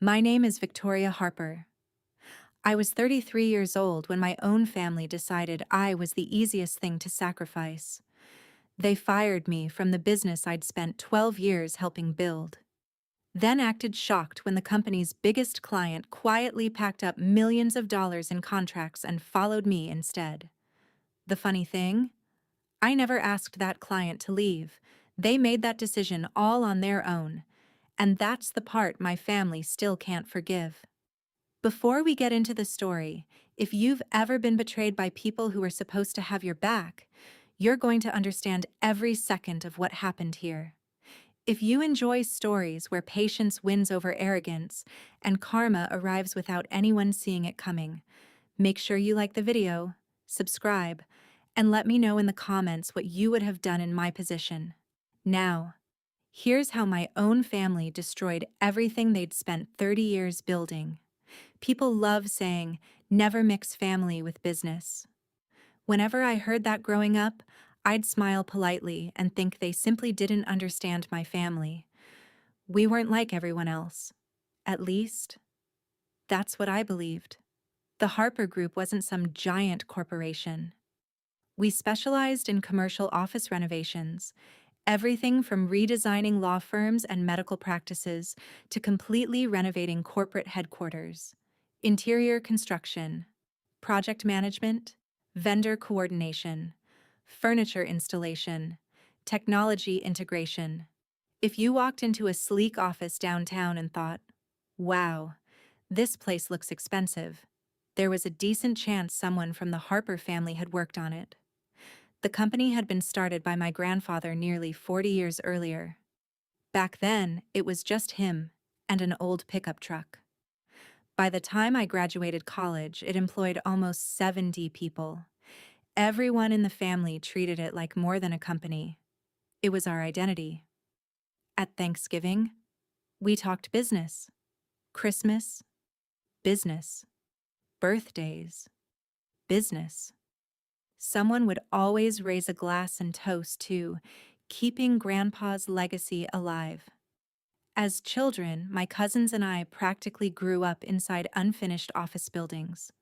My name is Victoria Harper. I was 33 years old when my own family decided I was the easiest thing to sacrifice. They fired me from the business I'd spent 12 years helping build. Then acted shocked when the company's biggest client quietly packed up millions of dollars in contracts and followed me instead. The funny thing? I never asked that client to leave. They made that decision all on their own. And that's the part my family still can't forgive. Before we get into the story, if you've ever been betrayed by people who were supposed to have your back, you're going to understand every second of what happened here. If you enjoy stories where patience wins over arrogance and karma arrives without anyone seeing it coming, make sure you like the video, subscribe, and let me know in the comments what you would have done in my position. Now, here's how my own family destroyed everything they'd spent 30 years building. People love saying, never mix family with business. Whenever I heard that growing up, I'd smile politely and think they simply didn't understand my family. We weren't like everyone else. At least, that's what I believed. The Harper Group wasn't some giant corporation. We specialized in commercial office renovations, everything from redesigning law firms and medical practices to completely renovating corporate headquarters, interior construction, project management, vendor coordination, furniture installation, technology integration. If you walked into a sleek office downtown and thought, wow, this place looks expensive, there was a decent chance someone from the Harper family had worked on it. The company had been started by my grandfather nearly 40 years earlier. Back then, it was just him and an old pickup truck. By the time I graduated college, it employed almost 70 people. Everyone in the family treated it like more than a company. It was our identity. At Thanksgiving, we talked business. Christmas, business. Birthdays, business. Someone would always raise a glass and toast to keeping Grandpa's legacy alive. As children, my cousins and I practically grew up inside unfinished office buildings.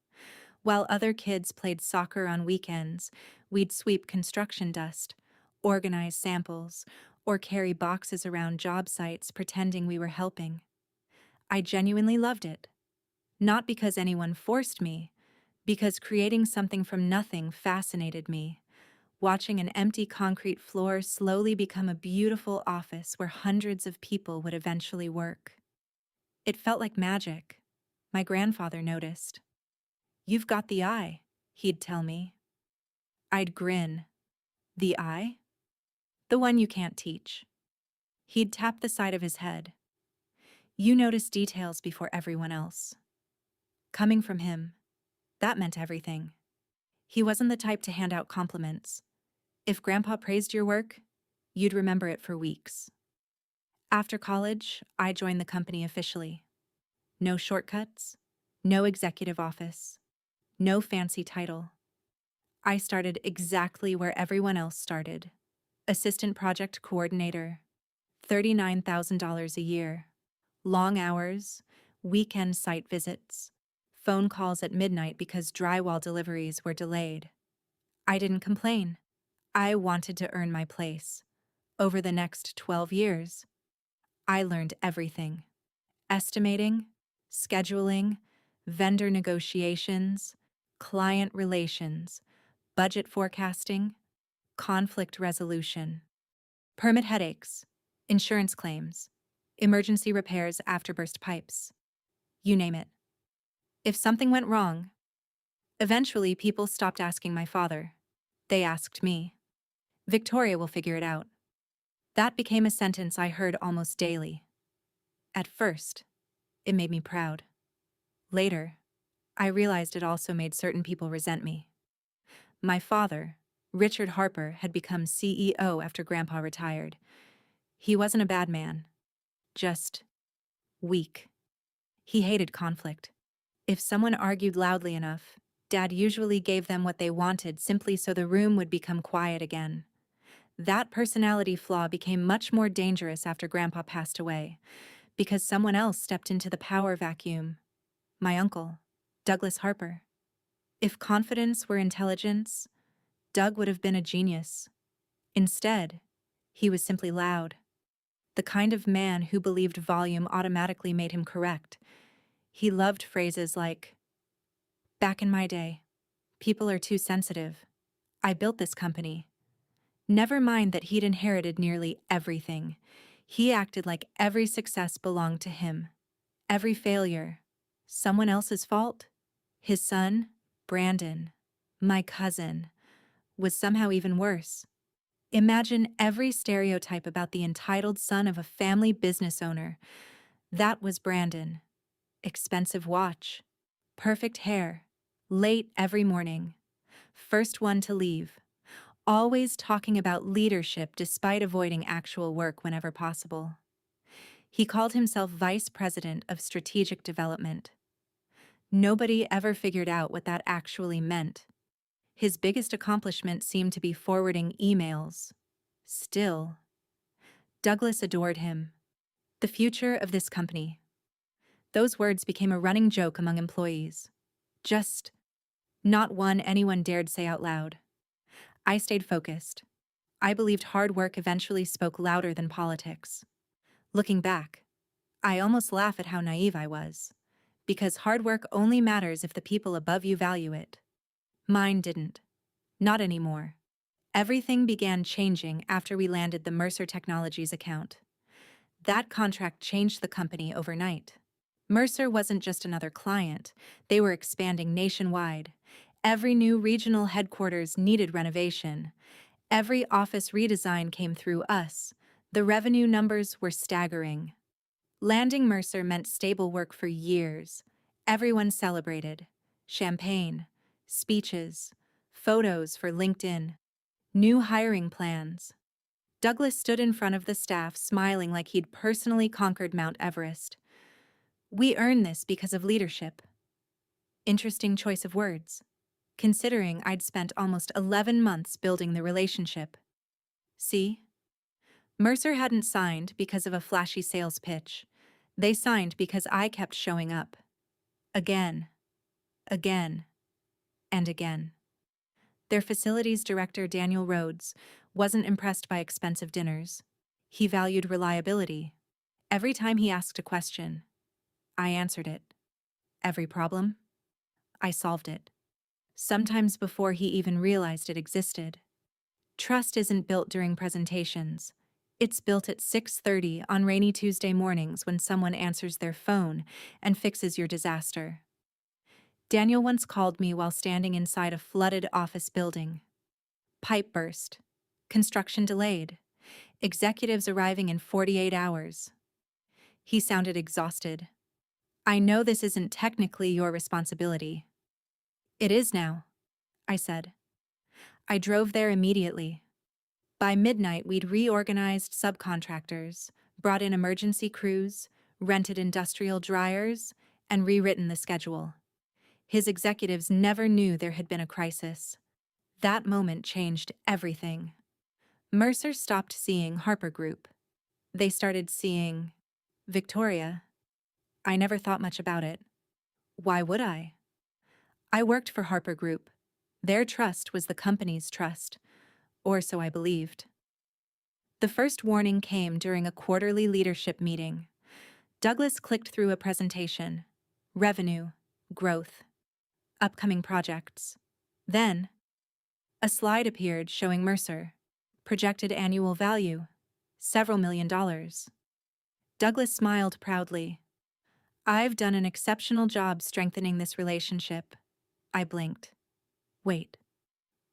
While other kids played soccer on weekends, we'd sweep construction dust, organize samples, or carry boxes around job sites pretending we were helping. I genuinely loved it. Not because anyone forced me, because creating something from nothing fascinated me. Watching an empty concrete floor slowly become a beautiful office where hundreds of people would eventually work. It felt like magic. My grandfather noticed. "You've got the eye," he'd tell me. I'd grin. "The eye? The one you can't teach." He'd tap the side of his head. "You notice details before everyone else." Coming from him, that meant everything. He wasn't the type to hand out compliments. If Grandpa praised your work, you'd remember it for weeks. After college, I joined the company officially. No shortcuts, no executive office, no fancy title. I started exactly where everyone else started. Assistant project coordinator, $39,000 a year, long hours, weekend site visits, phone calls at midnight because drywall deliveries were delayed. I didn't complain. I wanted to earn my place. Over the next 12 years, I learned everything. Estimating, scheduling, vendor negotiations, client relations, budget forecasting, conflict resolution, permit headaches, insurance claims, emergency repairs after burst pipes. You name it. If something went wrong, eventually people stopped asking my father. They asked me. "Victoria will figure it out." That became a sentence I heard almost daily. At first, it made me proud. Later, I realized it also made certain people resent me. My father, Richard Harper, had become CEO after Grandpa retired. He wasn't a bad man, just weak. He hated conflict. If someone argued loudly enough, Dad usually gave them what they wanted simply so the room would become quiet again. That personality flaw became much more dangerous after Grandpa passed away, because someone else stepped into the power vacuum. My uncle, Douglas Harper. If confidence were intelligence, Doug would have been a genius. Instead, he was simply loud. The kind of man who believed volume automatically made him correct. He loved phrases like, "Back in my day, people are too sensitive. I built this company." Never mind that he'd inherited nearly everything. He acted like every success belonged to him. Every failure, someone else's fault. His son, Brandon, my cousin, was somehow even worse. Imagine every stereotype about the entitled son of a family business owner. That was Brandon. Expensive watch, perfect hair, late every morning, first one to leave, always talking about leadership despite avoiding actual work whenever possible. He called himself Vice President of Strategic Development. Nobody ever figured out what that actually meant. His biggest accomplishment seemed to be forwarding emails. Still, Douglas adored him. The future of this company. Those words became a running joke among employees. Just not one anyone dared say out loud. I stayed focused. I believed hard work eventually spoke louder than politics. Looking back, I almost laugh at how naive I was. Because hard work only matters if the people above you value it. Mine didn't. Not anymore. Everything began changing after we landed the Mercer Technologies account. That contract changed the company overnight. Mercer wasn't just another client, they were expanding nationwide. Every new regional headquarters needed renovation. Every office redesign came through us. The revenue numbers were staggering. Landing Mercer meant stable work for years. Everyone celebrated. Champagne, speeches, photos for LinkedIn, new hiring plans. Douglas stood in front of the staff smiling like he'd personally conquered Mount Everest. "We earned this because of leadership." Interesting choice of words, considering I'd spent almost 11 months building the relationship. See? Mercer hadn't signed because of a flashy sales pitch. They signed because I kept showing up. Again, again, and again. Their facilities director, Daniel Rhodes, wasn't impressed by expensive dinners. He valued reliability. Every time he asked a question, I answered it. Every problem, I solved it. Sometimes before he even realized it existed. Trust isn't built during presentations. It's built at 6:30 on rainy Tuesday mornings when someone answers their phone and fixes your disaster. Daniel once called me while standing inside a flooded office building. Pipe burst. Construction delayed. Executives arriving in 48 hours. He sounded exhausted. "I know this isn't technically your responsibility." "It is now," I said. I drove there immediately. By midnight, we'd reorganized subcontractors, brought in emergency crews, rented industrial dryers, and rewritten the schedule. His executives never knew there had been a crisis. That moment changed everything. Mercer stopped seeing Harper Group. They started seeing Victoria. I never thought much about it. Why would I? I worked for Harper Group. Their trust was the company's trust, or so I believed. The first warning came during a quarterly leadership meeting. Douglas clicked through a presentation. Revenue, growth, upcoming projects. Then, a slide appeared showing Mercer. Projected annual value, several $1,000,000. Douglas smiled proudly. "I've done an exceptional job strengthening this relationship." I blinked. Wait,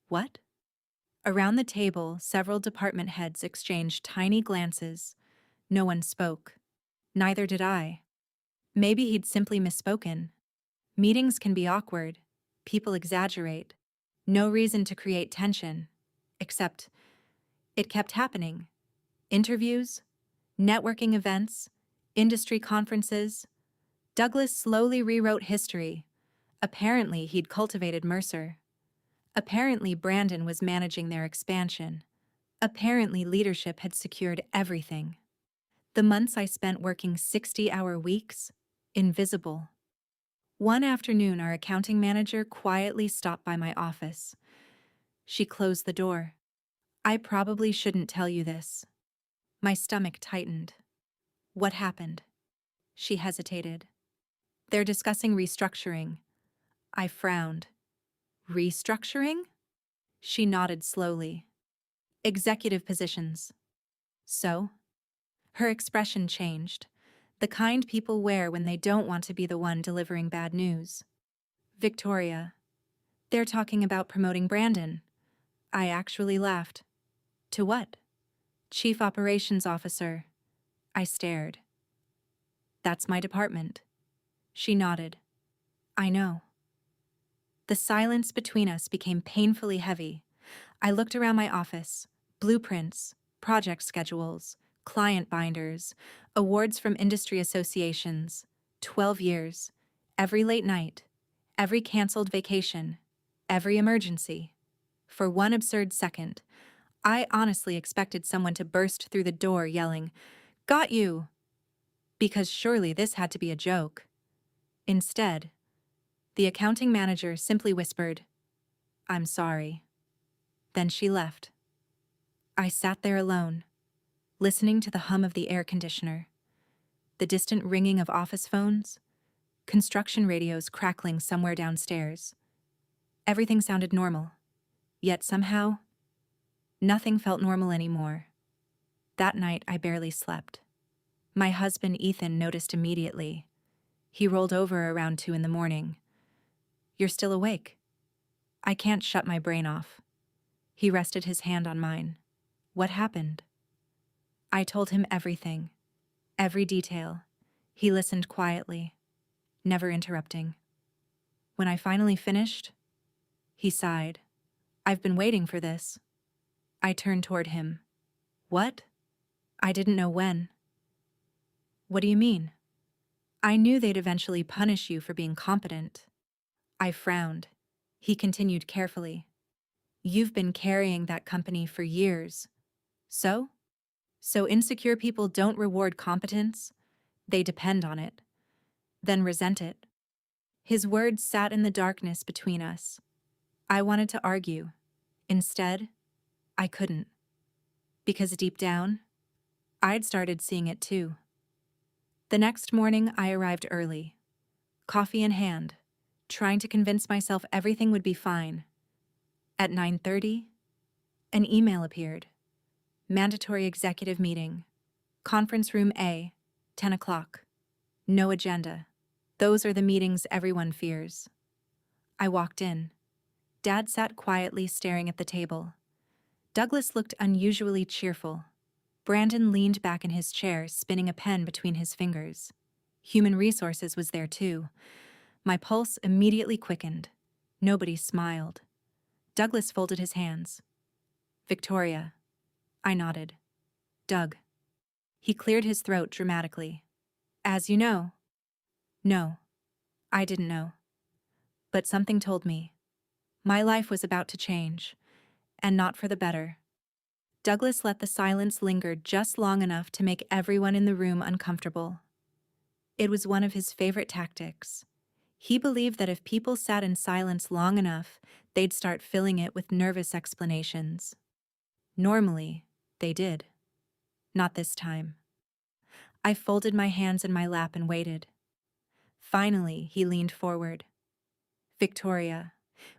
what? Around the table, several department heads exchanged tiny glances. No one spoke. Neither did I. Maybe he'd simply misspoken. Meetings can be awkward. People exaggerate. No reason to create tension. Except, it kept happening. Interviews, networking events, industry conferences. Douglas slowly rewrote history. Apparently, he'd cultivated Mercer. Apparently, Brandon was managing their expansion. Apparently, leadership had secured everything. The months I spent working 60-hour weeks, invisible. One afternoon, our accounting manager quietly stopped by my office. She closed the door. I probably shouldn't tell you this. My stomach tightened. What happened? She hesitated. They're discussing restructuring. I frowned. Restructuring? She nodded slowly. Executive positions. So? Her expression changed. The kind people wear when they don't want to be the one delivering bad news. Victoria. They're talking about promoting Brandon. I actually laughed. To what? Chief Operations Officer. I stared. That's my department. She nodded. I know. The silence between us became painfully heavy. I looked around my office. Blueprints, project schedules, client binders, awards from industry associations. 12 years. Every late night. Every canceled vacation. Every emergency. For one absurd second, I honestly expected someone to burst through the door yelling, "Got you!" Because surely this had to be a joke. Instead, the accounting manager simply whispered, "I'm sorry." Then she left. I sat there alone, listening to the hum of the air conditioner, the distant ringing of office phones, construction radios crackling somewhere downstairs. Everything sounded normal, yet somehow, nothing felt normal anymore. That night, I barely slept. My husband, Ethan, noticed immediately. He rolled over around 2 in the morning. "You're still awake." I can't shut my brain off. He rested his hand on mine. What happened? I told him everything, every detail. He listened quietly, never interrupting. When I finally finished, he sighed. "I've been waiting for this." I turned toward him. "What?" I didn't know when. "What do you mean?" "I knew they'd eventually punish you for being competent." I frowned. He continued carefully. "You've been carrying that company for years. So? So insecure people don't reward competence. They depend on it, then resent it." His words sat in the darkness between us. I wanted to argue. Instead, I couldn't. Because deep down, I'd started seeing it too. The next morning, I arrived early, coffee in hand, trying to convince myself everything would be fine. At 9:30, an email appeared. Mandatory executive meeting. Conference room A, 10 o'clock. No agenda. Those are the meetings everyone fears. I walked in. Dad sat quietly staring at the table. Douglas looked unusually cheerful. Brandon leaned back in his chair, spinning a pen between his fingers. Human Resources was there too. My pulse immediately quickened. Nobody smiled. Douglas folded his hands. "Victoria." I nodded. "Doug." He cleared his throat dramatically. "As you know." No, I didn't know. But something told me. My life was about to change, and not for the better. Douglas let the silence linger just long enough to make everyone in the room uncomfortable. It was one of his favorite tactics. He believed that if people sat in silence long enough, they'd start filling it with nervous explanations. Normally, they did. Not this time. I folded my hands in my lap and waited. Finally, he leaned forward. "Victoria,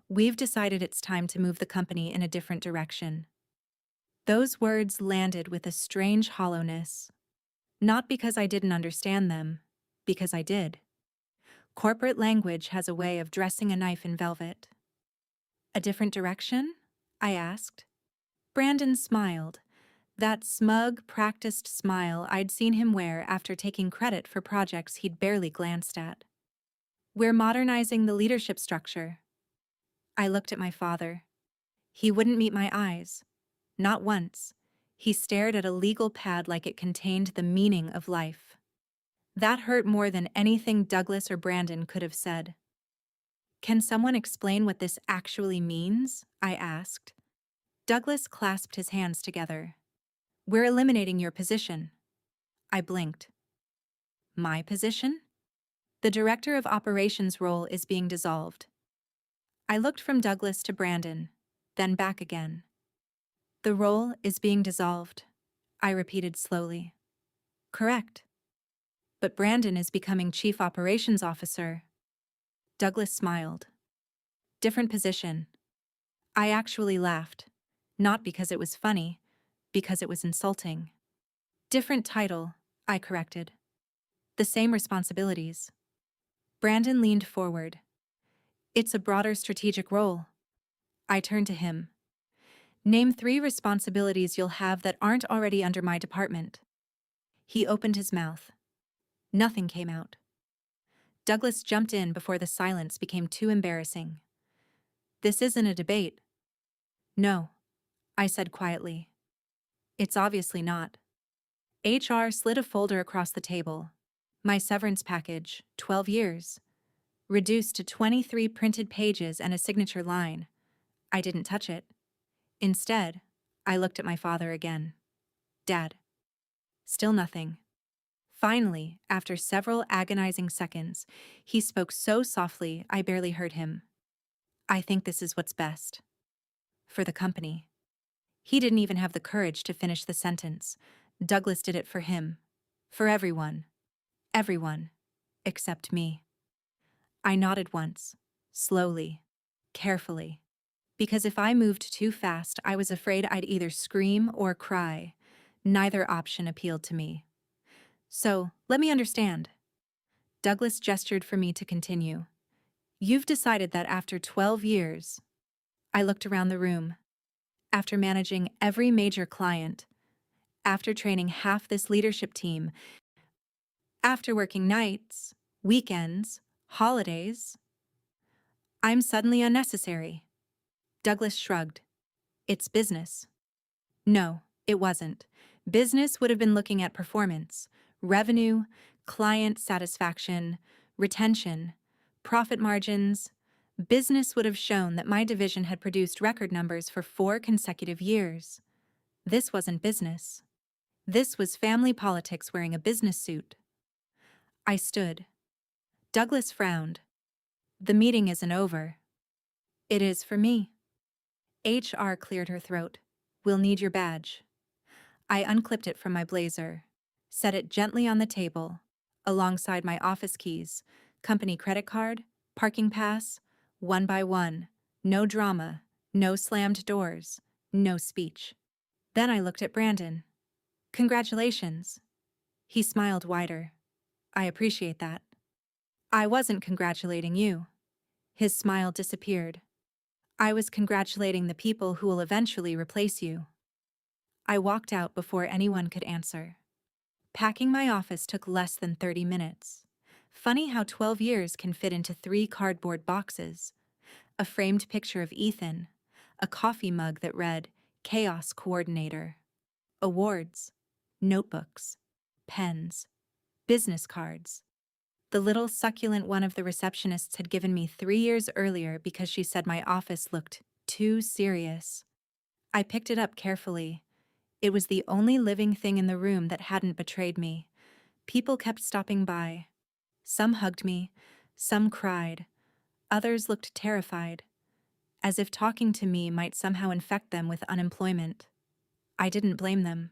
we've decided it's time to move the company in a different direction." Those words landed with a strange hollowness. Not because I didn't understand them, because I did. Corporate language has a way of dressing a knife in velvet. "A different direction?" I asked. Brandon smiled. That smug, practiced smile I'd seen him wear after taking credit for projects he'd barely glanced at. "We're modernizing the leadership structure." I looked at my father. He wouldn't meet my eyes. Not once. He stared at a legal pad like it contained the meaning of life. That hurt more than anything Douglas or Brandon could have said. "Can someone explain what this actually means?" I asked. Douglas clasped his hands together. "We're eliminating your position." I blinked. My position? The director of operations role is being dissolved. I looked from Douglas to Brandon, then back again. The role is being dissolved, I repeated slowly. Correct. But Brandon is becoming chief operations officer. Douglas smiled. Different position. I actually laughed. Not because it was funny, because it was insulting. Different title, I corrected. The same responsibilities. Brandon leaned forward. It's a broader strategic role. I turned to him. Name 3 responsibilities you'll have that aren't already under my department. He opened his mouth. Nothing came out. Douglas jumped in before the silence became too embarrassing. This isn't a debate. No, I said quietly. It's obviously not. HR slid a folder across the table. My severance package, 12 years. Reduced to 23 printed pages and a signature line. I didn't touch it. Instead, I looked at my father again. Dad. Still nothing. Finally, after several agonizing seconds, he spoke so softly I barely heard him. I think this is what's best. For the company. He didn't even have the courage to finish the sentence. Douglas did it for him. For everyone. Everyone. Except me. I nodded once. Slowly. Carefully. Because if I moved too fast, I was afraid I'd either scream or cry. Neither option appealed to me. So, let me understand. Douglas gestured for me to continue. You've decided that after 12 years, I looked around the room. After managing every major client, after training half this leadership team, after working nights, weekends, holidays, I'm suddenly unnecessary. Douglas shrugged. It's business. No, it wasn't. Business would have been looking at performance, revenue, client satisfaction, retention, profit margins. Business would have shown that my division had produced record numbers for 4 consecutive years. This wasn't business. This was family politics wearing a business suit. I stood. Douglas frowned. The meeting isn't over. It is for me. HR cleared her throat. We'll need your badge. I unclipped it from my blazer, set it gently on the table, alongside my office keys, company credit card, parking pass, one by one, no drama, no slammed doors, no speech. Then I looked at Brandon. Congratulations. He smiled wider. I appreciate that. I wasn't congratulating you. His smile disappeared. I was congratulating the people who will eventually replace you. I walked out before anyone could answer. Packing my office took less than 30 minutes. Funny how 12 years can fit into 3 cardboard boxes. A framed picture of Ethan, a coffee mug that read, Chaos Coordinator, awards, notebooks, pens, business cards. The little succulent one of the receptionists had given me 3 years earlier because she said my office looked too serious. I picked it up carefully. It was the only living thing in the room that hadn't betrayed me. People kept stopping by. Some hugged me, some cried, others looked terrified, as if talking to me might somehow infect them with unemployment. I didn't blame them.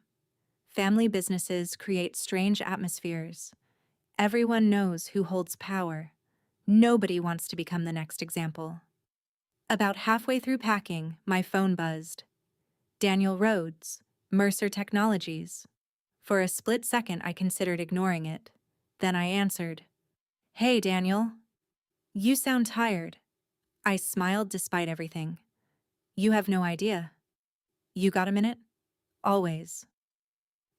Family businesses create strange atmospheres. Everyone knows who holds power. Nobody wants to become the next example. About halfway through packing, my phone buzzed. Daniel Rhodes, Mercer Technologies. For a split second, I considered ignoring it. Then I answered. Hey, Daniel. You sound tired. I smiled despite everything. You have no idea. You got a minute? Always.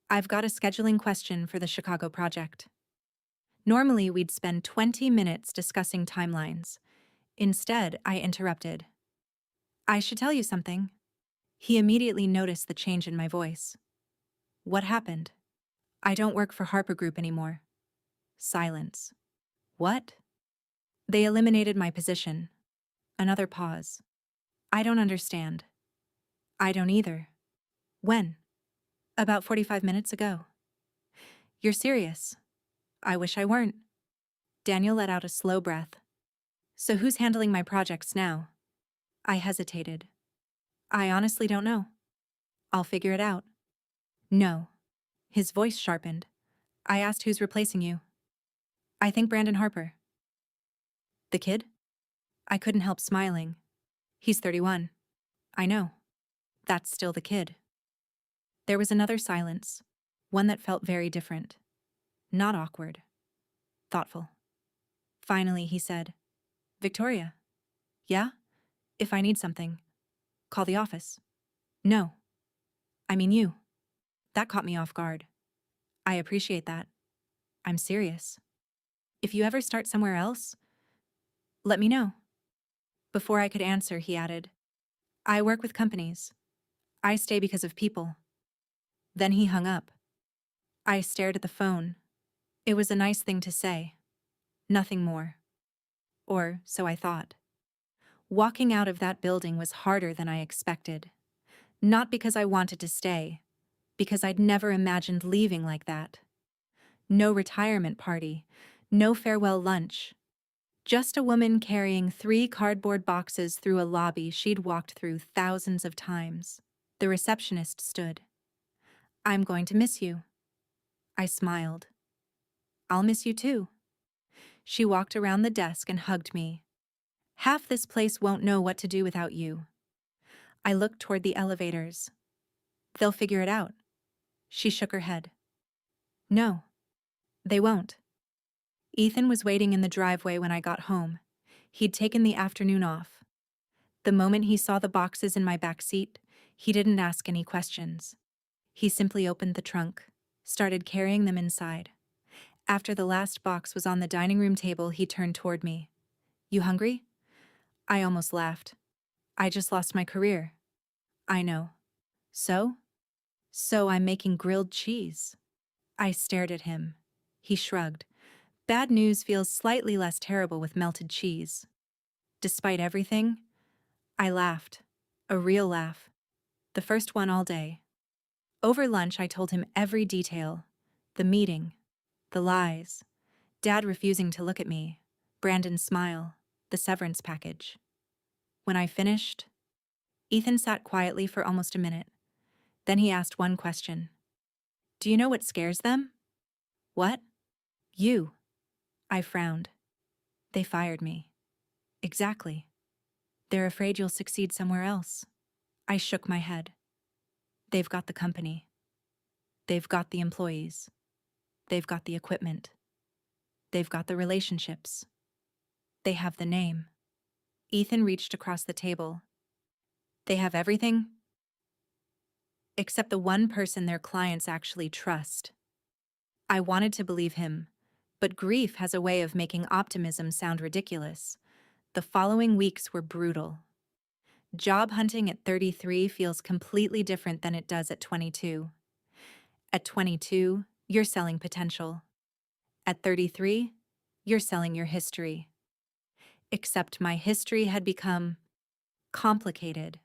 I've got a scheduling question for the Chicago project. Normally, we'd spend 20 minutes discussing timelines. Instead, I interrupted. I should tell you something. He immediately noticed the change in my voice. What happened? I don't work for Harper Group anymore. Silence. What? They eliminated my position. Another pause. I don't understand. I don't either. When? About 45 minutes ago. You're serious? I wish I weren't. Daniel let out a slow breath. So who's handling my projects now? I hesitated. I honestly don't know. I'll figure it out. No. His voice sharpened. I asked who's replacing you. I think Brandon Harper. The kid? I couldn't help smiling. He's 31. I know. That's still the kid. There was another silence, one that felt very different. Not awkward. Thoughtful. Finally, he said, Victoria. Yeah? If I need something, call the office. No. I mean you. That caught me off guard. I appreciate that. I'm serious. If you ever start somewhere else, let me know. Before I could answer, he added, I work with companies. I stay because of people. Then he hung up. I stared at the phone. It was a nice thing to say. Nothing more. Or so I thought. Walking out of that building was harder than I expected. Not because I wanted to stay, because I'd never imagined leaving like that. No retirement party, no farewell lunch. Just a woman carrying 3 cardboard boxes through a lobby she'd walked through thousands of times. The receptionist stood. I'm going to miss you. I smiled. I'll miss you too. She walked around the desk and hugged me. Half this place won't know what to do without you. I looked toward the elevators. They'll figure it out. She shook her head. No, they won't. Ethan was waiting in the driveway when I got home. He'd taken the afternoon off. The moment he saw the boxes in my back seat, he didn't ask any questions. He simply opened the trunk, started carrying them inside. After the last box was on the dining room table, he turned toward me. You hungry? I almost laughed. I just lost my career. I know. So? So I'm making grilled cheese. I stared at him. He shrugged. Bad news feels slightly less terrible with melted cheese. Despite everything, I laughed. A real laugh. The first one all day. Over lunch, I told him every detail. The meeting. The lies. Dad refusing to look at me. Brandon's smile. The severance package. When I finished, Ethan sat quietly for almost a minute. Then he asked one question. Do you know what scares them? What? You. I frowned. They fired me. Exactly. They're afraid you'll succeed somewhere else. I shook my head. They've got the company. They've got the employees. They've got the equipment. They've got the relationships. They have the name. Ethan reached across the table. They have everything? Except the one person their clients actually trust. I wanted to believe him, but grief has a way of making optimism sound ridiculous. The following weeks were brutal. Job hunting at 33 feels completely different than it does at 22. At 22, you're selling potential. At 33, you're selling your history. Except my history had become complicated.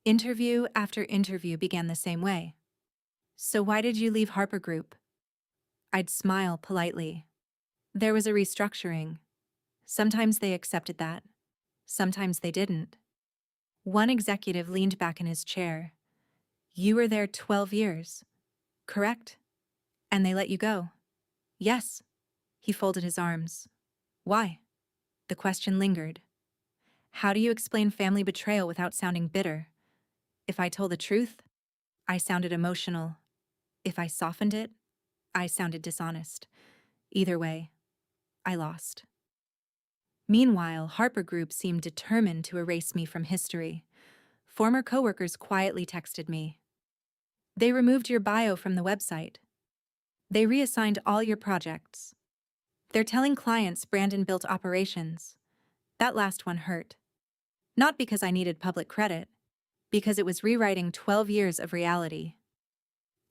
Interview after interview began the same way. So why did you leave Harper Group? I'd smile politely. There was a restructuring. Sometimes they accepted that. Sometimes they didn't. One executive leaned back in his chair. You were there 12 years, correct? And they let you go? Yes. He folded his arms. Why? The question lingered. How do you explain family betrayal without sounding bitter? If I told the truth, I sounded emotional. If I softened it, I sounded dishonest. Either way, I lost. Meanwhile, Harper Group seemed determined to erase me from history. Former coworkers quietly texted me. They removed your bio from the website. They reassigned all your projects. They're telling clients Brandon built operations. That last one hurt. Not because I needed public credit, because it was rewriting 12 years of reality.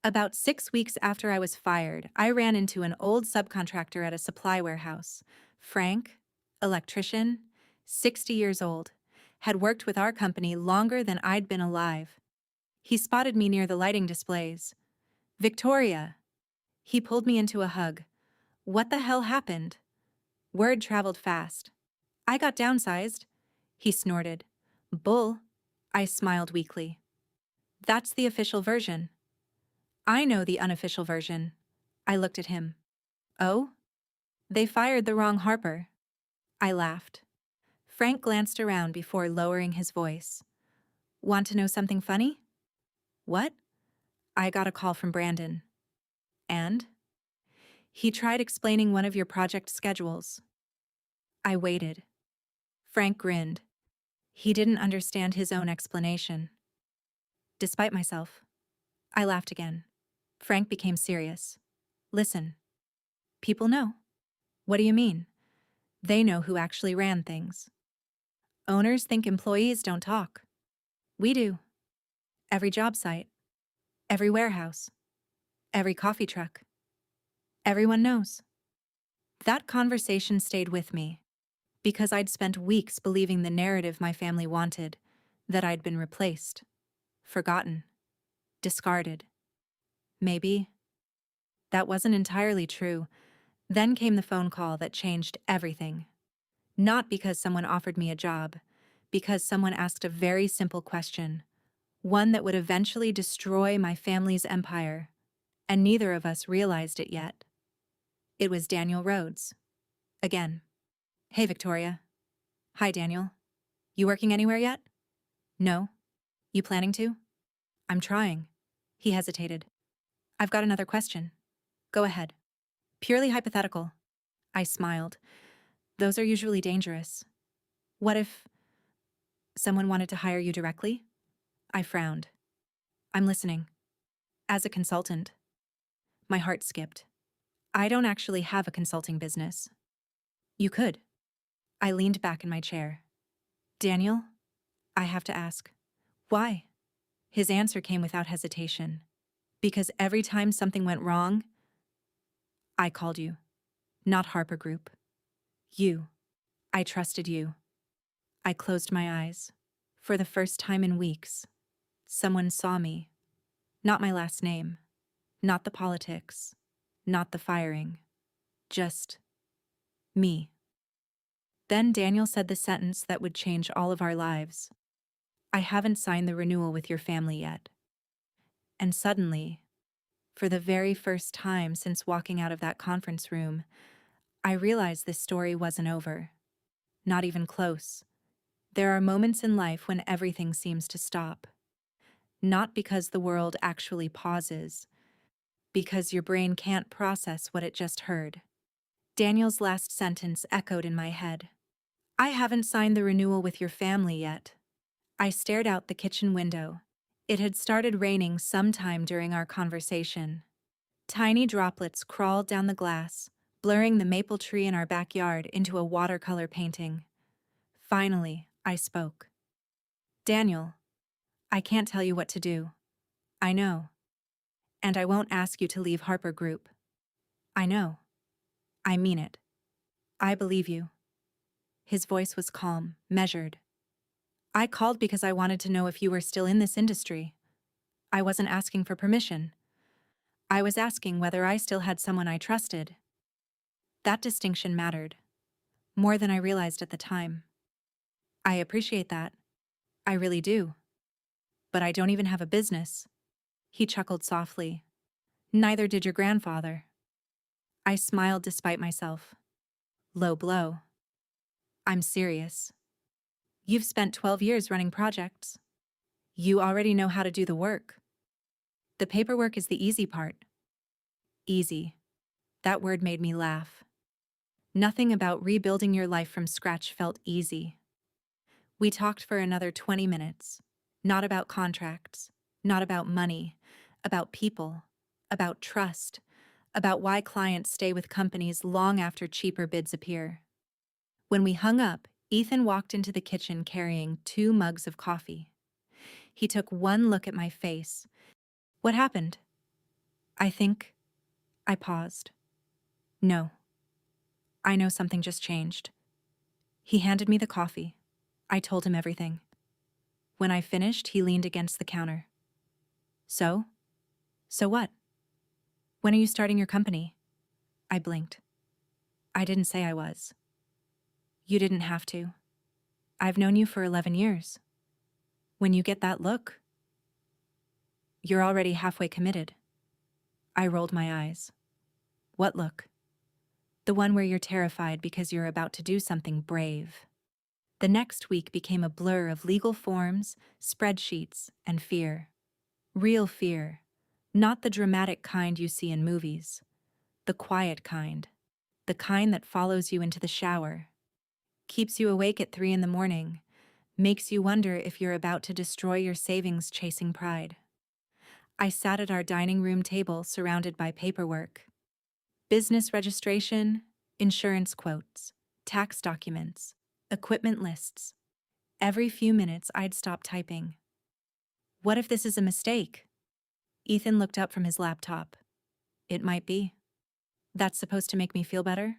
About 6 weeks after I was fired, I ran into an old subcontractor at a supply warehouse. Frank, electrician, 60 years old, had worked with our company longer than I'd been alive. He spotted me near the lighting displays. Victoria! He pulled me into a hug. What the hell happened? Word traveled fast. I got downsized. He snorted. Bull. I smiled weakly. That's the official version. I know the unofficial version. I looked at him. Oh? They fired the wrong Harper. I laughed. Frank glanced around before lowering his voice. Want to know something funny? What? I got a call from Brandon. And? He tried explaining one of your project schedules. I waited. Frank grinned. He didn't understand his own explanation. Despite myself, I laughed again. Frank became serious. Listen. People know. What do you mean? They know who actually ran things. Owners think employees don't talk. We do. Every job site. Every warehouse. Every coffee truck. Everyone knows. That conversation stayed with me, because I'd spent weeks believing the narrative my family wanted, that I'd been replaced, forgotten, discarded. Maybe. That wasn't entirely true. Then came the phone call that changed everything. Not because someone offered me a job, because someone asked a very simple question, one that would eventually destroy my family's empire, and neither of us realized it yet. It was Daniel Rhodes. Again. Hey, Victoria. Hi, Daniel. You working anywhere yet? No. You planning to? I'm trying. He hesitated. I've got another question. Go ahead. Purely hypothetical. I smiled. Those are usually dangerous. What if someone wanted to hire you directly? I frowned. I'm listening. As a consultant. My heart skipped. I don't actually have a consulting business. You could. I leaned back in my chair. Daniel, I have to ask. Why? His answer came without hesitation. Because every time something went wrong, I called you. Not Harper Group. You. I trusted you. I closed my eyes. For the first time in weeks, someone saw me. Not my last name. Not the politics. Not the firing. Just me. Then Daniel said the sentence that would change all of our lives. I haven't signed the renewal with your family yet. And suddenly, for the very first time since walking out of that conference room, I realized this story wasn't over. Not even close. There are moments in life when everything seems to stop. Not because the world actually pauses, because your brain can't process what it just heard. Daniel's last sentence echoed in my head. I haven't signed the renewal with your family yet. I stared out the kitchen window. It had started raining sometime during our conversation. Tiny droplets crawled down the glass, blurring the maple tree in our backyard into a watercolor painting. Finally, I spoke. Daniel, I can't tell you what to do. I know. And I won't ask you to leave Harper Group. I know. I mean it. I believe you. His voice was calm, measured. I called because I wanted to know if you were still in this industry. I wasn't asking for permission. I was asking whether I still had someone I trusted. That distinction mattered. More than I realized at the time. I appreciate that. I really do. But I don't even have a business. He chuckled softly. Neither did your grandfather. I smiled despite myself. Low blow. I'm serious. You've spent 12 years running projects. You already know how to do the work. The paperwork is the easy part. Easy. That word made me laugh. Nothing about rebuilding your life from scratch felt easy. We talked for another 20 minutes. Not about contracts, not about money, about people, about trust, about why clients stay with companies long after cheaper bids appear. When we hung up, Ethan walked into the kitchen carrying 2 mugs of coffee. He took one look at my face. What happened? I paused. No. I know something just changed. He handed me the coffee. I told him everything. When I finished, he leaned against the counter. So? So what? When are you starting your company? I blinked. I didn't say I was. You didn't have to. I've known you for 11 years. When you get that look, you're already halfway committed. I rolled my eyes. What look? The one where you're terrified because you're about to do something brave. The next week became a blur of legal forms, spreadsheets, and fear. Real fear. Not the dramatic kind you see in movies. The quiet kind. The kind that follows you into the shower. Keeps you awake at 3 in the morning. Makes you wonder if you're about to destroy your savings chasing pride. I sat at our dining room table surrounded by paperwork. Business registration, insurance quotes, tax documents, equipment lists. Every few minutes I'd stop typing. What if this is a mistake? Ethan looked up from his laptop. It might be. That's supposed to make me feel better?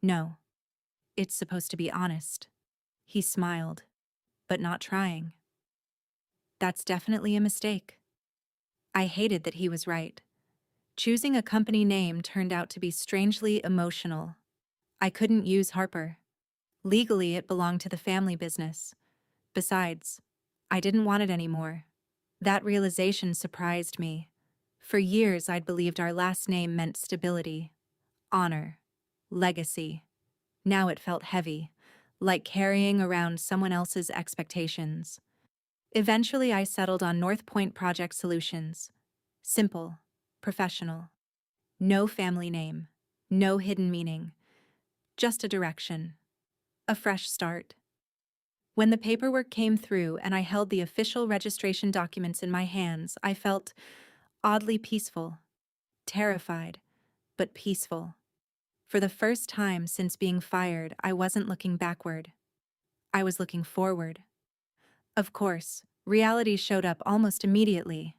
No. It's supposed to be honest. He smiled, but not trying. That's definitely a mistake. I hated that he was right. Choosing a company name turned out to be strangely emotional. I couldn't use Harper. Legally, it belonged to the family business. Besides, I didn't want it anymore. That realization surprised me. For years, I'd believed our last name meant stability, honor, legacy. Now it felt heavy, like carrying around someone else's expectations. Eventually, I settled on North Point Project Solutions. Simple, professional. No family name, no hidden meaning. Just a direction. A fresh start. When the paperwork came through and I held the official registration documents in my hands, I felt oddly peaceful. Terrified, but peaceful. For the first time since being fired, I wasn't looking backward. I was looking forward. Of course, reality showed up almost immediately.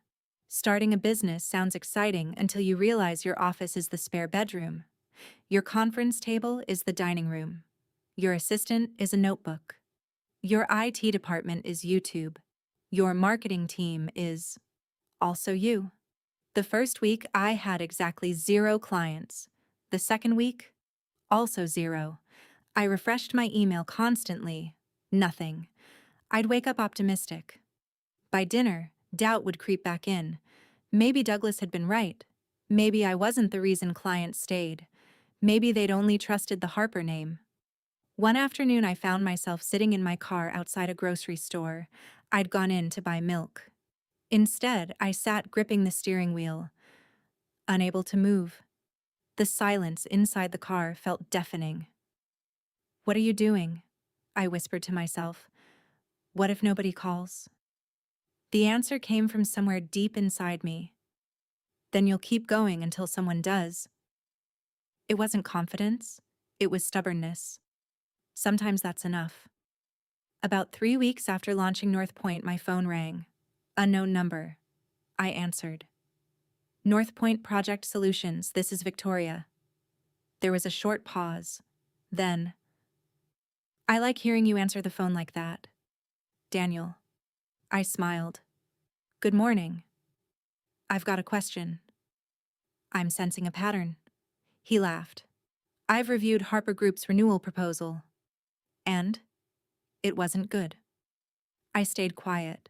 Starting a business sounds exciting until you realize your office is the spare bedroom. Your conference table is the dining room. Your assistant is a notebook. Your IT department is YouTube. Your marketing team is also you. The first week, I had exactly 0 clients. The second week, also 0. I refreshed my email constantly. Nothing. I'd wake up optimistic. By dinner, doubt would creep back in. Maybe Douglas had been right. Maybe I wasn't the reason clients stayed. Maybe they'd only trusted the Harper name. One afternoon, I found myself sitting in my car outside a grocery store. I'd gone in to buy milk. Instead, I sat gripping the steering wheel, unable to move. The silence inside the car felt deafening. What are you doing? I whispered to myself. What if nobody calls? The answer came from somewhere deep inside me. Then you'll keep going until someone does. It wasn't confidence. It was stubbornness. Sometimes that's enough. About 3 weeks after launching North Point, my phone rang. Unknown number. I answered. North Point Project Solutions, this is Victoria. There was a short pause. Then, I like hearing you answer the phone like that. Daniel. I smiled. Good morning. I've got a question. I'm sensing a pattern. He laughed. I've reviewed Harper Group's renewal proposal. And? It wasn't good. I stayed quiet.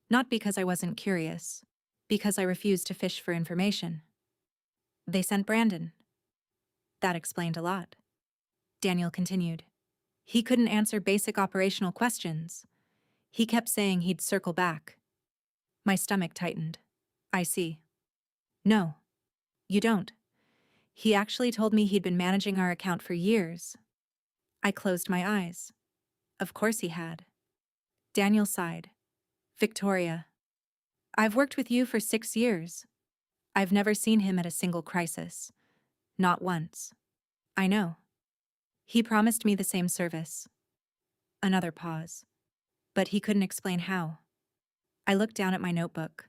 Not because I wasn't curious, because I refused to fish for information. They sent Brandon. That explained a lot. Daniel continued. He couldn't answer basic operational questions. He kept saying he'd circle back. My stomach tightened. I see. No, you don't. He actually told me he'd been managing our account for years. I closed my eyes. Of course he had. Daniel sighed. Victoria, I've worked with you for 6 years. I've never seen him at a single crisis. Not once. I know. He promised me the same service. Another pause. But he couldn't explain how. I looked down at my notebook.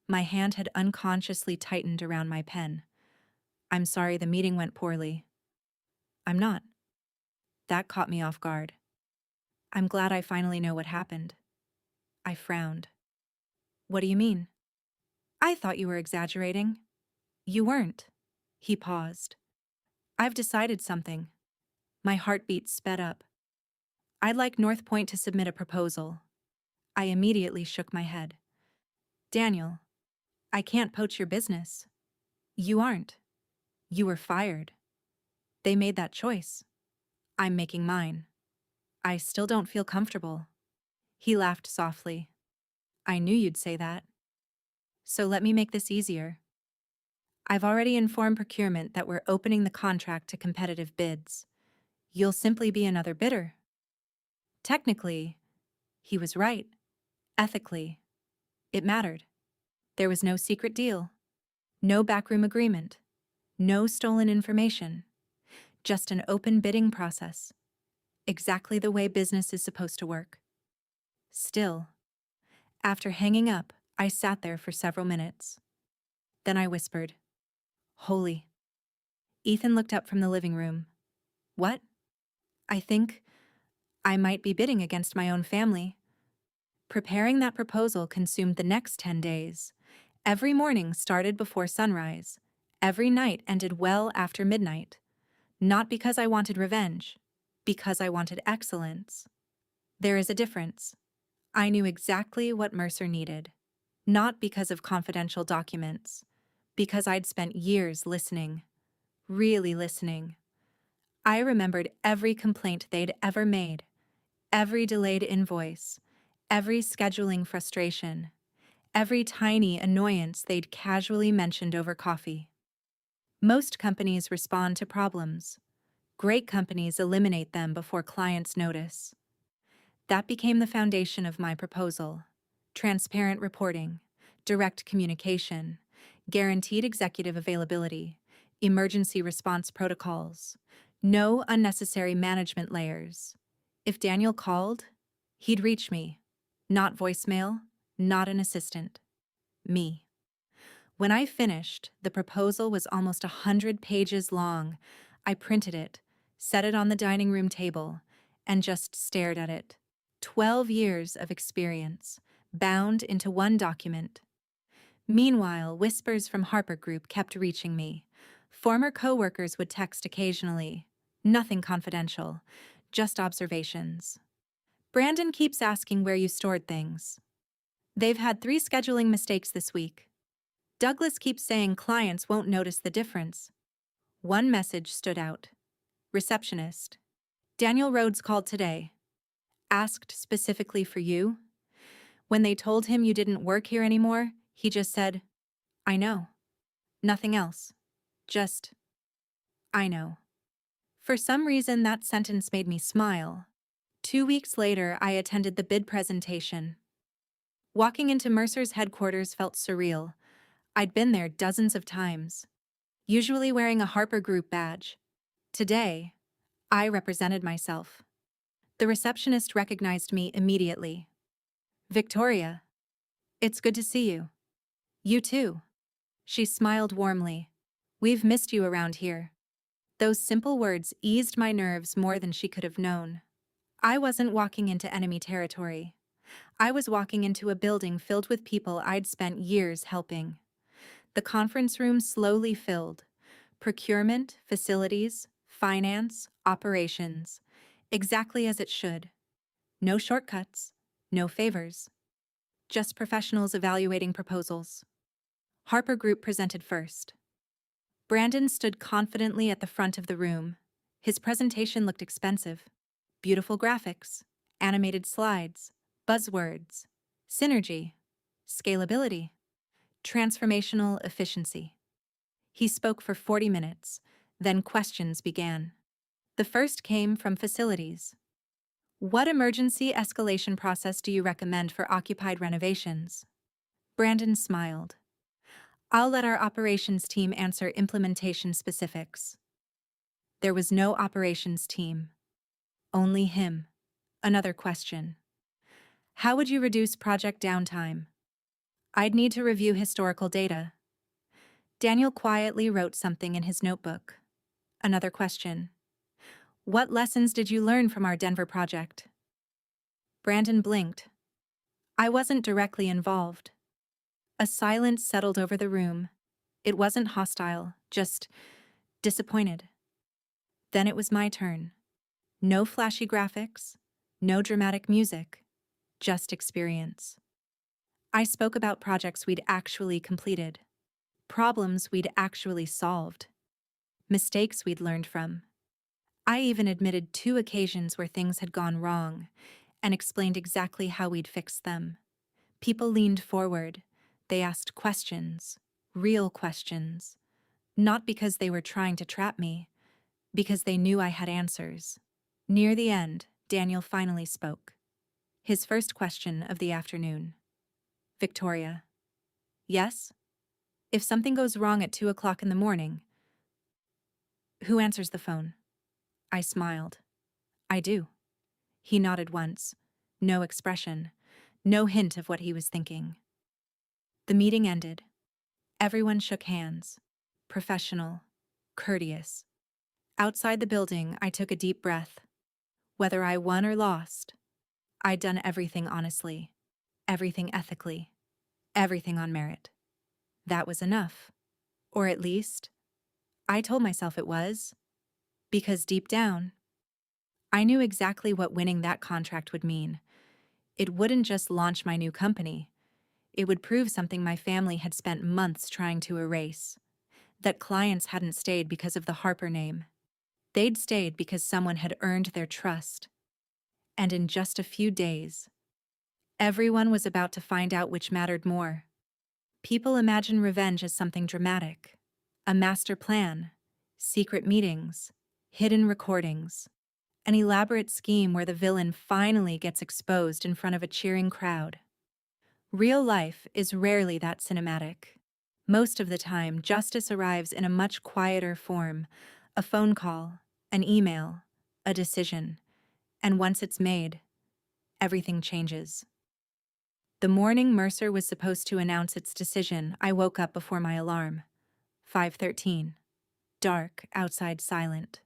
My hand had unconsciously tightened around my pen. I'm sorry the meeting went poorly. I'm not. That caught me off guard. I'm glad I finally know what happened. I frowned. What do you mean? I thought you were exaggerating. You weren't. He paused. I've decided something. My heartbeat sped up. I'd like North Point to submit a proposal. I immediately shook my head. Daniel, I can't poach your business. You aren't. You were fired. They made that choice. I'm making mine. I still don't feel comfortable. He laughed softly. I knew you'd say that. So let me make this easier. I've already informed procurement that we're opening the contract to competitive bids. You'll simply be another bidder. Technically, he was right. Ethically, it mattered. There was no secret deal, no backroom agreement, no stolen information, just an open bidding process. Exactly the way business is supposed to work. Still, after hanging up, I sat there for several minutes. Then I whispered, Holy. Ethan looked up from the living room. What? I think I might be bidding against my own family. Preparing that proposal consumed the next 10 days. Every morning started before sunrise. Every night ended well after midnight. Not because I wanted revenge, because I wanted excellence. There is a difference. I knew exactly what Mercer needed. Not because of confidential documents, because I'd spent years listening. Really listening. I remembered every complaint they'd ever made, every delayed invoice, every scheduling frustration, every tiny annoyance they'd casually mentioned over coffee. Most companies respond to problems. Great companies eliminate them before clients notice. That became the foundation of my proposal. Transparent reporting, direct communication, guaranteed executive availability, emergency response protocols, no unnecessary management layers. If Daniel called, he'd reach me. Not voicemail, not an assistant. Me. When I finished, the proposal was almost 100 pages long. I printed it, set it on the dining room table, and just stared at it. 12 years of experience, bound into one document. Meanwhile, whispers from Harper Group kept reaching me. Former coworkers would text occasionally. Nothing confidential, just observations. Brandon keeps asking where you stored things. They've had 3 scheduling mistakes this week. Douglas keeps saying clients won't notice the difference. One message stood out. Receptionist. Daniel Rhodes called today. Asked specifically for you. When they told him you didn't work here anymore, he just said, I know. Nothing else. Just, I know. For some reason, that sentence made me smile. 2 weeks later, I attended the bid presentation. Walking into Mercer's headquarters felt surreal. I'd been there dozens of times, usually wearing a Harper Group badge. Today, I represented myself. The receptionist recognized me immediately. Victoria, it's good to see you. You too. She smiled warmly. We've missed you around here. Those simple words eased my nerves more than she could have known. I wasn't walking into enemy territory. I was walking into a building filled with people I'd spent years helping. The conference room slowly filled. Procurement, facilities, finance, operations. Exactly as it should. No shortcuts, no favors. Just professionals evaluating proposals. Harper Group presented first. Brandon stood confidently at the front of the room. His presentation looked expensive. Beautiful graphics, animated slides, buzzwords, synergy, scalability, transformational efficiency. He spoke for 40 minutes, then questions began. The first came from facilities. What emergency escalation process do you recommend for occupied renovations? Brandon smiled. I'll let our operations team answer implementation specifics. There was no operations team. Only him. Another question. How would you reduce project downtime? I'd need to review historical data. Daniel quietly wrote something in his notebook. Another question. What lessons did you learn from our Denver project? Brandon blinked. I wasn't directly involved. A silence settled over the room. It wasn't hostile, just disappointed. Then it was my turn. No flashy graphics, no dramatic music, just experience. I spoke about projects we'd actually completed, problems we'd actually solved, mistakes we'd learned from. I even admitted 2 occasions where things had gone wrong and explained exactly how we'd fixed them. People leaned forward. They asked questions, real questions, not because they were trying to trap me, because they knew I had answers. Near the end, Daniel finally spoke. His first question of the afternoon. Victoria. Yes? If something goes wrong at 2 o'clock in the morning, who answers the phone? I smiled. I do. He nodded once. No expression. No hint of what he was thinking. The meeting ended. Everyone shook hands. Professional. Courteous. Outside the building, I took a deep breath. Whether I won or lost, I'd done everything honestly. Everything ethically. Everything on merit. That was enough. Or at least, I told myself it was. Because deep down, I knew exactly what winning that contract would mean. It wouldn't just launch my new company. It would prove something my family had spent months trying to erase. That clients hadn't stayed because of the Harper name. They'd stayed because someone had earned their trust. And in just a few days, everyone was about to find out which mattered more. People imagine revenge as something dramatic. A master plan, secret meetings, hidden recordings, an elaborate scheme where the villain finally gets exposed in front of a cheering crowd. Real life is rarely that cinematic. Most of the time, justice arrives in a much quieter form, a phone call, an email, a decision, and once it's made, everything changes. The morning Mercer was supposed to announce its decision, I woke up before my alarm. 5:13. Dark, outside silent.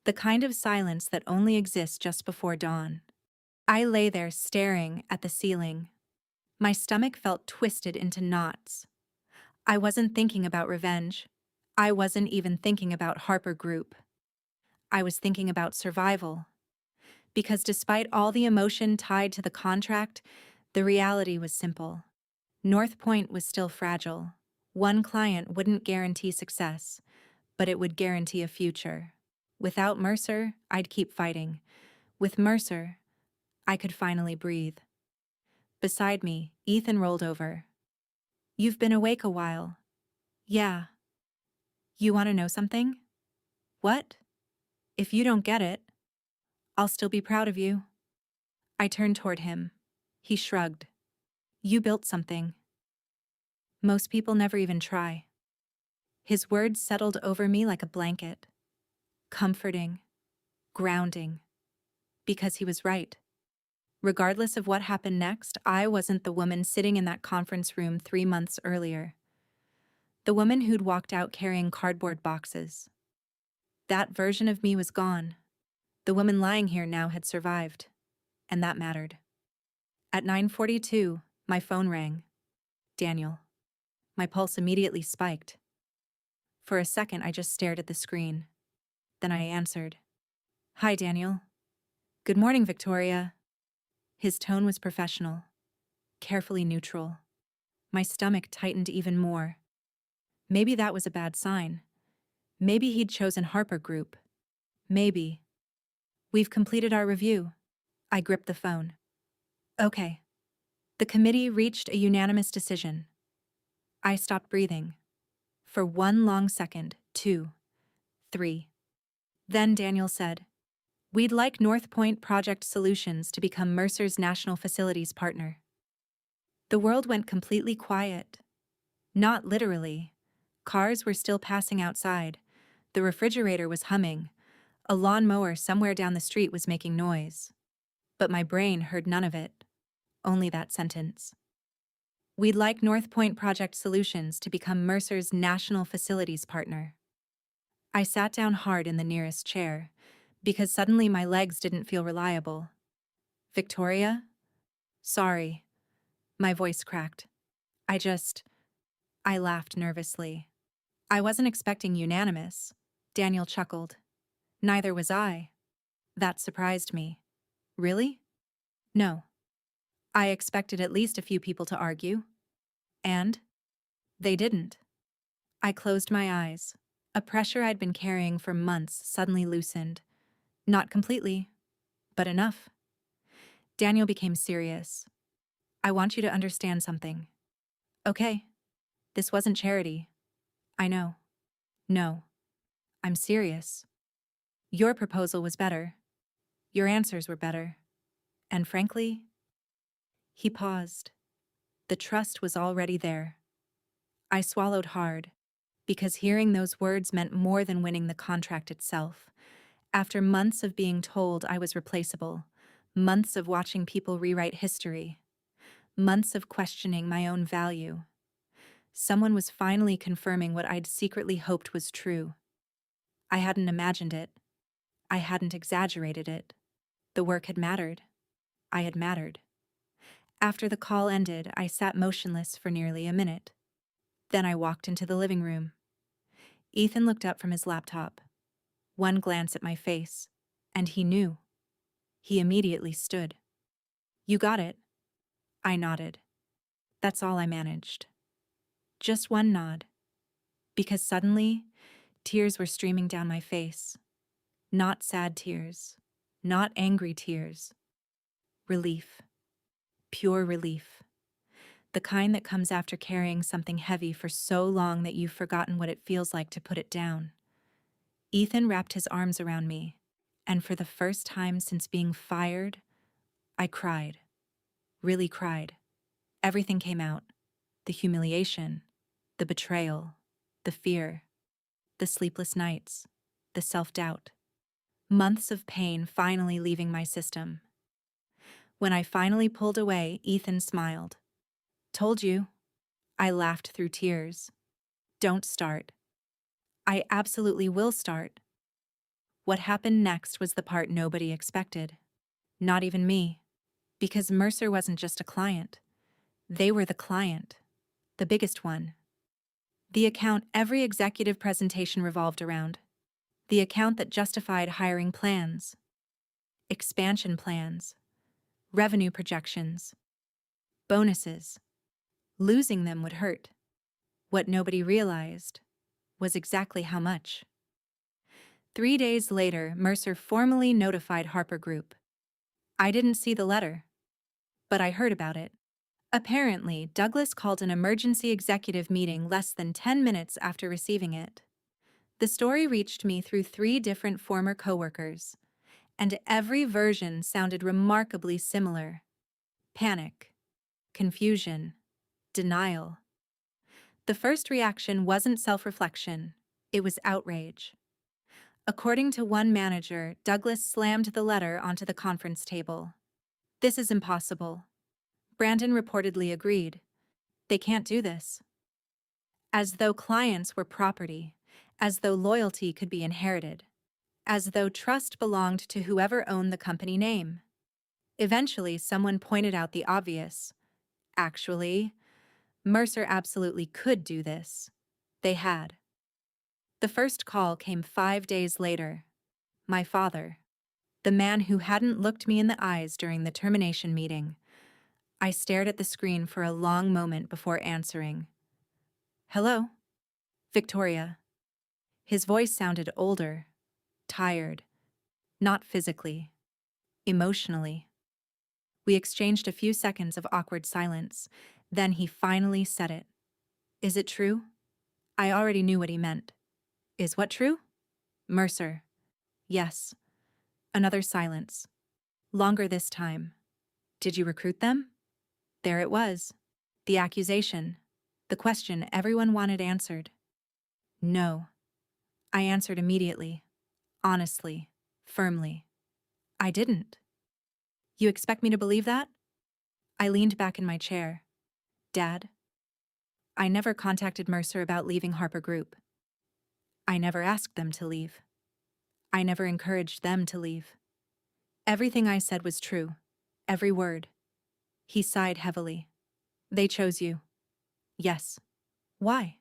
The kind of silence that only exists just before dawn. I lay there staring at the ceiling. My stomach felt twisted into knots. I wasn't thinking about revenge. I wasn't even thinking about Harper Group. I was thinking about survival. Because despite all the emotion tied to the contract, the reality was simple. North Point was still fragile. One client wouldn't guarantee success, but it would guarantee a future. Without Mercer, I'd keep fighting. With Mercer, I could finally breathe. Beside me, Ethan rolled over. You've been awake a while. Yeah. You want to know something? What? If you don't get it, I'll still be proud of you. I turned toward him. He shrugged. You built something. Most people never even try. His words settled over me like a blanket. Comforting. Grounding. Because he was right. Regardless of what happened next, I wasn't the woman sitting in that conference room 3 months earlier. The woman who'd walked out carrying cardboard boxes. That version of me was gone. The woman lying here now had survived. And that mattered. At 9:42, my phone rang. Daniel. My pulse immediately spiked. For a second, I just stared at the screen. Then I answered. Hi, Daniel. Good morning, Victoria. His tone was professional, carefully neutral. My stomach tightened even more. Maybe that was a bad sign. Maybe he'd chosen Harper Group. Maybe. We've completed our review. I gripped the phone. Okay. The committee reached a unanimous decision. I stopped breathing. For 1 long second, 2, 3. Then Daniel said, We'd like North Point Project Solutions to become Mercer's national facilities partner. The world went completely quiet. Not literally. Cars were still passing outside. The refrigerator was humming. A lawnmower somewhere down the street was making noise. But my brain heard none of it. Only that sentence. We'd like North Point Project Solutions to become Mercer's national facilities partner. I sat down hard in the nearest chair, because suddenly my legs didn't feel reliable. Victoria? Sorry. My voice cracked. I laughed nervously. I wasn't expecting unanimous. Daniel chuckled. Neither was I. That surprised me. Really? No. I expected at least a few people to argue. And? They didn't. I closed my eyes. A pressure I'd been carrying for months suddenly loosened. Not completely, but enough. Daniel became serious. I want you to understand something. Okay. This wasn't charity. I know. No. I'm serious. Your proposal was better. Your answers were better. And frankly, he paused. The trust was already there. I swallowed hard, because hearing those words meant more than winning the contract itself. After months of being told I was replaceable, months of watching people rewrite history, months of questioning my own value, someone was finally confirming what I'd secretly hoped was true. I hadn't imagined it. I hadn't exaggerated it. The work had mattered. I had mattered. After the call ended, I sat motionless for nearly a minute. Then I walked into the living room. Ethan looked up from his laptop. One glance at my face, and he knew. He immediately stood. You got it. I nodded. That's all I managed. Just one nod. Because suddenly, tears were streaming down my face. Not sad tears. Not angry tears. Relief. Pure relief. The kind that comes after carrying something heavy for so long that you've forgotten what it feels like to put it down. Ethan wrapped his arms around me, and for the first time since being fired, I cried. Really cried. Everything came out. The humiliation, the betrayal, the fear, the sleepless nights, the self-doubt. Months of pain finally leaving my system. When I finally pulled away, Ethan smiled. Told you. I laughed through tears. Don't start. I absolutely will start. What happened next was the part nobody expected. Not even me. Because Mercer wasn't just a client. They were the client. The biggest one. The account every executive presentation revolved around. The account that justified hiring plans, expansion plans, revenue projections, bonuses. Losing them would hurt. What nobody realized was exactly how much. 3 days later, Mercer formally notified Harper Group. I didn't see the letter, but I heard about it. Apparently, Douglas called an emergency executive meeting less than 10 minutes after receiving it. The story reached me through 3 different former coworkers, and every version sounded remarkably similar. Panic, confusion, denial. The first reaction wasn't self-reflection, it was outrage. According to one manager, Douglas slammed the letter onto the conference table. This is impossible. Brandon reportedly agreed. They can't do this. As though clients were property, as though loyalty could be inherited, as though trust belonged to whoever owned the company name. Eventually, someone pointed out the obvious. Actually, Mercer absolutely could do this. They had. The first call came 5 days later. My father, the man who hadn't looked me in the eyes during the termination meeting. I stared at the screen for a long moment before answering. Hello? Victoria. His voice sounded older, tired, not physically, emotionally. We exchanged a few seconds of awkward silence. Then he finally said it. Is it true? I already knew what he meant. Is what true? Mercer. Yes. Another silence. Longer this time. Did you recruit them? There it was. The accusation. The question everyone wanted answered. No. I answered immediately. Honestly. Firmly. I didn't. You expect me to believe that? I leaned back in my chair. Dad? I never contacted Mercer about leaving Harper Group. I never asked them to leave. I never encouraged them to leave. Everything I said was true. Every word. He sighed heavily. They chose you. Yes. Why?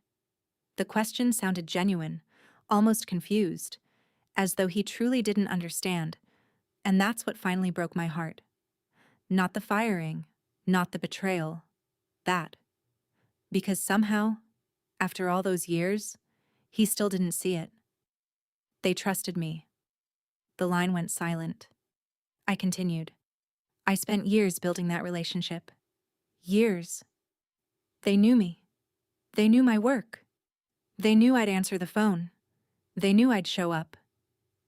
The question sounded genuine, almost confused, as though he truly didn't understand, and that's what finally broke my heart. Not the firing, not the betrayal, that. Because somehow, after all those years, he still didn't see it. They trusted me. The line went silent. I continued. I spent years building that relationship. Years. They knew me. They knew my work. They knew I'd answer the phone. They knew I'd show up.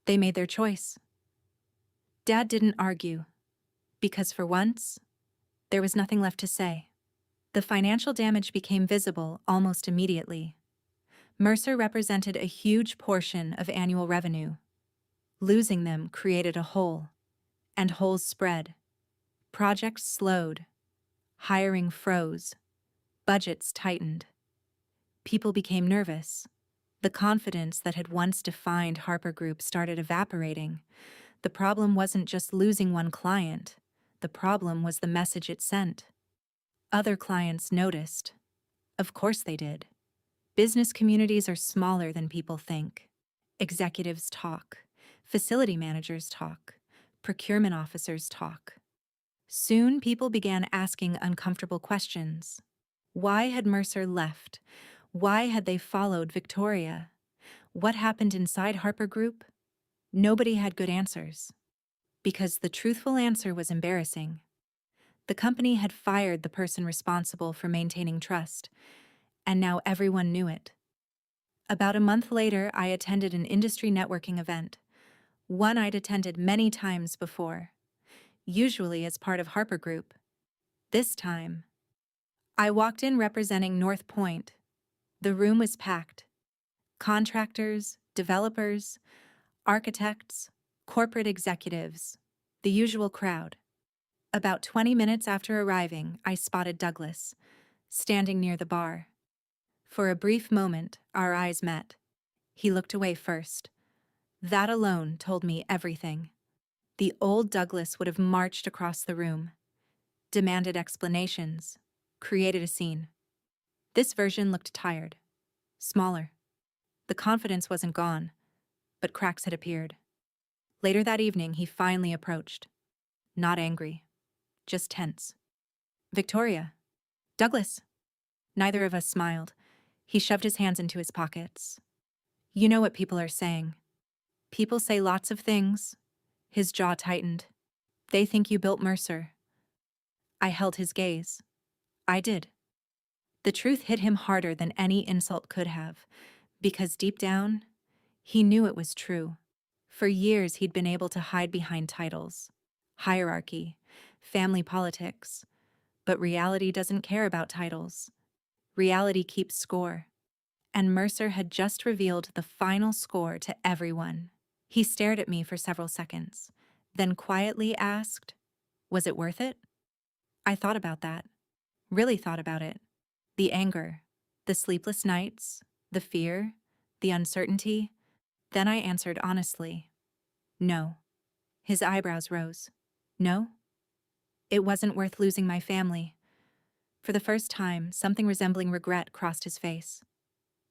They made their choice. Dad didn't argue, because for once, there was nothing left to say. The financial damage became visible almost immediately. Mercer represented a huge portion of annual revenue. Losing them created a hole, and holes spread. Projects slowed. Hiring froze. Budgets tightened. People became nervous. The confidence that had once defined Harper Group started evaporating. The problem wasn't just losing one client. The problem was the message it sent. Other clients noticed. Of course they did. Business communities are smaller than people think. Executives talk. Facility managers talk. Procurement officers talk. Soon people began asking uncomfortable questions. Why had Mercer left? Why had they followed Victoria? What happened inside Harper Group? Nobody had good answers. Because the truthful answer was embarrassing. The company had fired the person responsible for maintaining trust, and now everyone knew it. About a month later, I attended an industry networking event, one I'd attended many times before, usually as part of Harper Group. This time, I walked in representing North Point. The room was packed. Contractors, developers, architects, corporate executives, the usual crowd. About 20 minutes after arriving, I spotted Douglas, standing near the bar. For a brief moment, our eyes met. He looked away first. That alone told me everything. The old Douglas would have marched across the room, demanded explanations, created a scene. This version looked tired, smaller. The confidence wasn't gone, but cracks had appeared. Later that evening, he finally approached. Not angry, just tense. Victoria. Douglas. Neither of us smiled. He shoved his hands into his pockets. You know what people are saying. People say lots of things. His jaw tightened. They think you built Mercer. I held his gaze. I did. The truth hit him harder than any insult could have, because deep down, he knew it was true. For years, he'd been able to hide behind titles, hierarchy, family politics. But reality doesn't care about titles. Reality keeps score. And Mercer had just revealed the final score to everyone. He stared at me for several seconds, then quietly asked, "Was it worth it?" I thought about that. Really thought about it. The anger, the sleepless nights, the fear, the uncertainty. Then I answered honestly, no. His eyebrows rose. No? It wasn't worth losing my family. For the first time, something resembling regret crossed his face.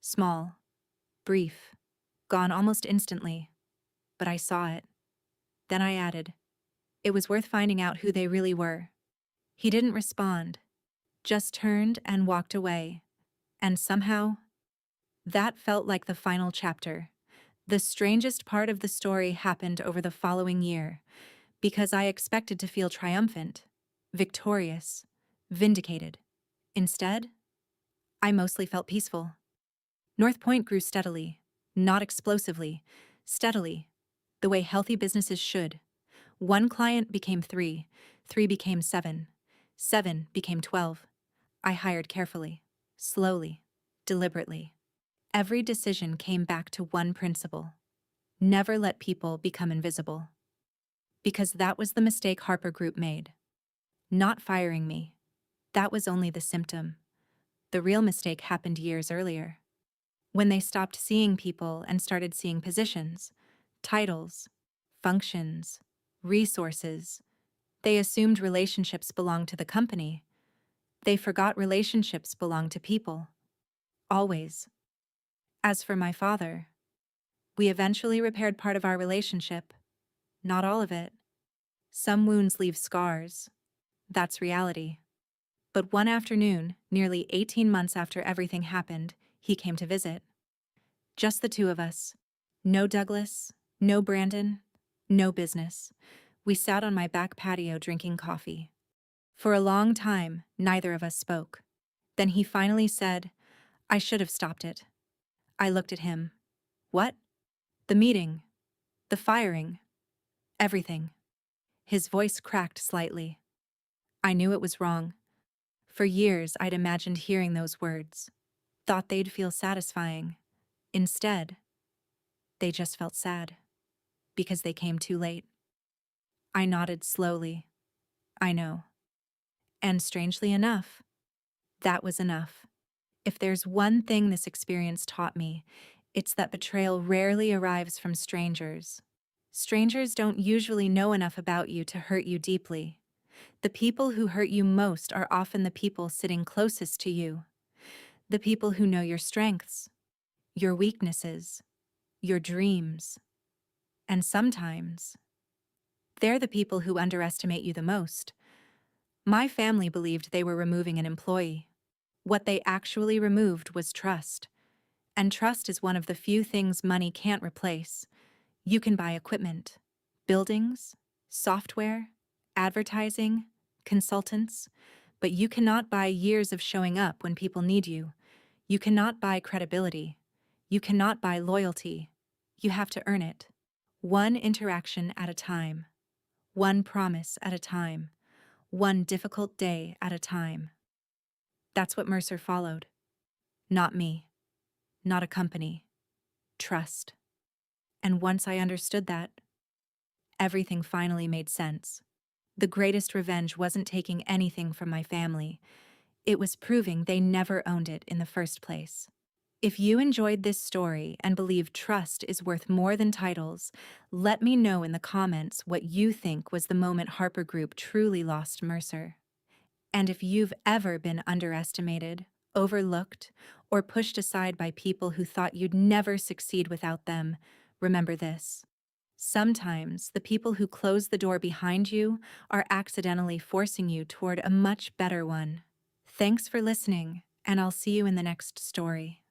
Small, brief, gone almost instantly. But I saw it. Then I added, it was worth finding out who they really were. He didn't respond, just turned and walked away. And somehow, that felt like the final chapter. The strangest part of the story happened over the following year, because I expected to feel triumphant, victorious, vindicated. Instead, I mostly felt peaceful. North Point grew steadily, not explosively, steadily, the way healthy businesses should. One client became 3, 3 became 7, 7 became 12. I hired carefully, slowly, deliberately. Every decision came back to one principle: never let people become invisible. Because that was the mistake Harper Group made. Not firing me. That was only the symptom. The real mistake happened years earlier. When they stopped seeing people and started seeing positions, titles, functions, resources, they assumed relationships belonged to the company. They forgot relationships belong to people. Always. As for my father, we eventually repaired part of our relationship, not all of it. Some wounds leave scars. That's reality. But one afternoon, nearly 18 months after everything happened, he came to visit. Just the two of us. No Douglas, no Brandon, no business. We sat on my back patio drinking coffee. For a long time, neither of us spoke. Then he finally said, "I should have stopped it." I looked at him. "What?" "The meeting. The firing. Everything." His voice cracked slightly. I knew it was wrong. For years, I'd imagined hearing those words, thought they'd feel satisfying. Instead, they just felt sad, because they came too late. I nodded slowly. I know. And strangely enough, that was enough. If there's one thing this experience taught me, it's that betrayal rarely arrives from strangers. Strangers don't usually know enough about you to hurt you deeply. The people who hurt you most are often the people sitting closest to you. The people who know your strengths, your weaknesses, your dreams. And sometimes, they're the people who underestimate you the most. My family believed they were removing an employee. What they actually removed was trust. And trust is one of the few things money can't replace. You can buy equipment, buildings, software, advertising, consultants, but you cannot buy years of showing up when people need you. You cannot buy credibility. You cannot buy loyalty. You have to earn it. One interaction at a time. One promise at a time. One difficult day at a time. That's what Mercer followed. Not me. Not a company. Trust. And once I understood that, everything finally made sense. The greatest revenge wasn't taking anything from my family. It was proving they never owned it in the first place. If you enjoyed this story and believe trust is worth more than titles, let me know in the comments what you think was the moment Harper Group truly lost Mercer. And if you've ever been underestimated, overlooked, or pushed aside by people who thought you'd never succeed without them, remember this. Sometimes the people who close the door behind you are accidentally forcing you toward a much better one. Thanks for listening, and I'll see you in the next story.